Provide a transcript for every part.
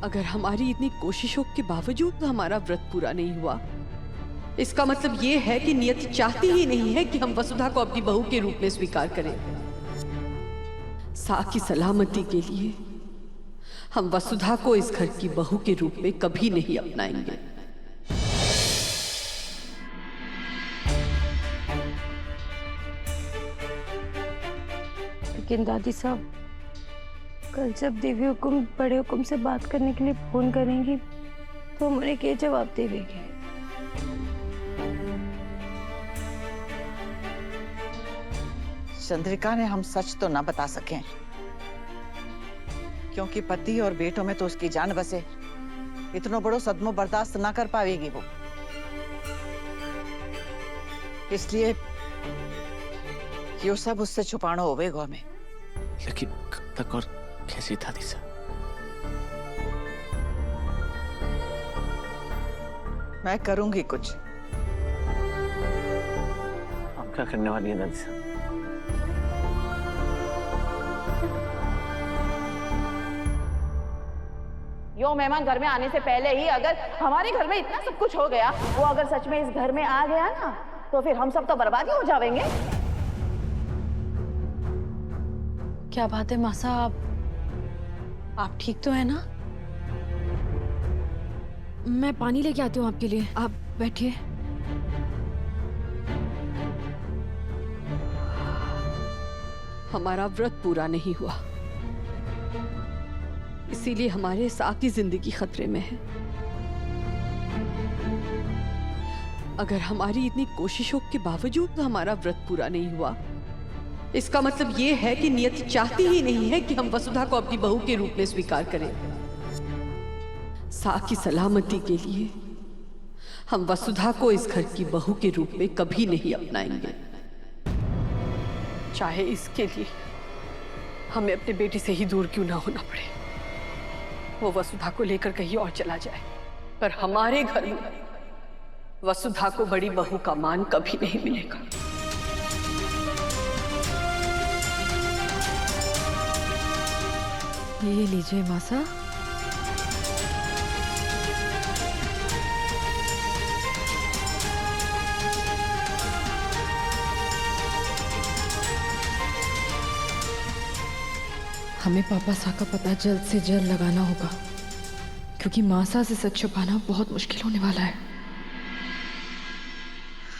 अगर हमारी इतनी कोशिशों के बावजूद हमारा व्रत पूरा नहीं हुआ, इसका मतलब ये है कि नियति चाहती ही नहीं है कि हम वसुधा को अपनी बहू के रूप में स्वीकार करें। सा की सलामती के लिए हम वसुधा को इस घर की बहू के रूप में कभी नहीं अपनाएंगे। लेकिन दादी साहब, कल जब देवी हुकुम बड़े हुकुम से बात करने के लिए फोन करेंगी तो हम उन्हें क्या जवाब देंगे? चंद्रिका ने हम सच तो ना बता सके, क्योंकि पति और बेटों में तो उसकी जान बसे। इतना बड़ो सदमो बर्दाश्त ना कर पाएगी वो, इसलिए ये सब उससे छुपाना होवेगा हमें। लेकिन कब तक और कैसी दादी साहब? मैं करूंगी कुछ। हम क्या करने वाली है दादी साहब? यो मेहमान घर में आने से पहले ही अगर हमारे घर में इतना सब कुछ हो गया, वो अगर सच में इस घर में आ गया ना, तो फिर हम सब तो बर्बाद ही हो जाएंगे। क्या बात है मासा, आप ठीक तो है ना? मैं पानी लेके आती हूँ आपके लिए, आप बैठिए। हमारा व्रत पूरा नहीं हुआ, इसीलिए हमारे सा की जिंदगी खतरे में है। अगर हमारी इतनी कोशिशों के बावजूद हमारा व्रत पूरा नहीं हुआ, इसका मतलब ये है कि नियति चाहती ही नहीं है कि हम वसुधा को अपनी बहू के रूप में स्वीकार करें। सा की सलामती के लिए हम वसुधा को इस घर की बहू के रूप में कभी नहीं अपनाएंगे, चाहे इसके लिए हमें अपने बेटी से ही दूर क्यों ना होना पड़े। वो वसुधा को लेकर कहीं और चला जाए, पर हमारे घर में वसुधा को बड़ी बहू का मान कभी नहीं मिलेगा। ये लीजिए मासा। हमें पापा सा का पता जल्द से जल्द लगाना होगा, क्योंकि मासा से सच छुपाना बहुत मुश्किल होने वाला है।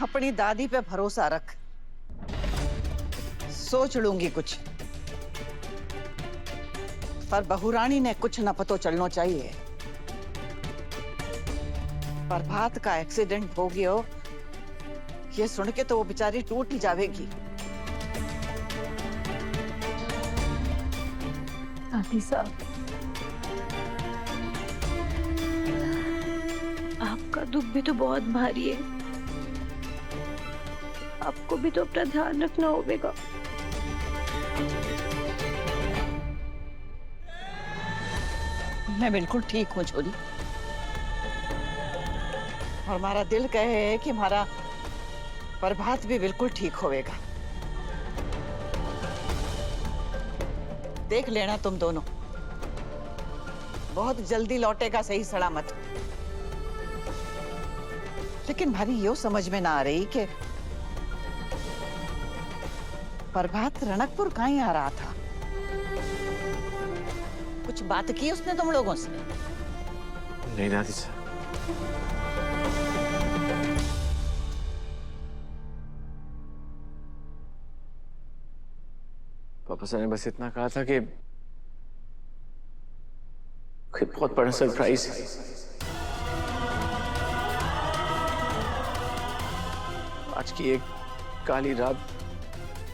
अपनी दादी पे भरोसा रख, सोच लूंगी कुछ। पर बहुरानी ने कुछ न पतो चलना चाहिए। प्रभात का एक्सीडेंट हो गया, ये सुन के तो वो बेचारी टूट ही जाएगी। दादी साहब, आपका दुख भी तो बहुत भारी है, आपको भी तो अपना ध्यान रखना होगा। मैं बिल्कुल ठीक हूँ छोरी, और हमारा दिल कहे कि हमारा प्रभात भी बिल्कुल ठीक होएगा। देख लेना तुम दोनों, बहुत जल्दी लौटेगा सही सलामत। लेकिन भारी यो समझ में ना आ रही कि प्रभात रणकपुर कहीं आ रहा था। कुछ बात की उसने तुम लोगों से? नहीं दादी साहब, पापा साहब ने बस इतना कहा था कि कोई बहुत बड़ा सरप्राइज है। आज की एक काली रात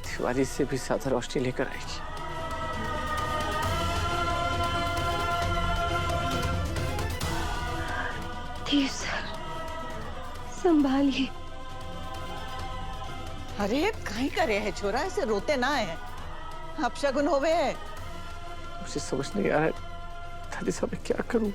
दिवाली से भी ज्यादा रोशनी लेकर आएगी। देव सर, संभालिए। अरे कहीं करे है छोरा, ऐसे रोते ना है, अब शगुन होवे। मुझे समझ नहीं आ रहा है दादी साहब, मैं क्या करूं?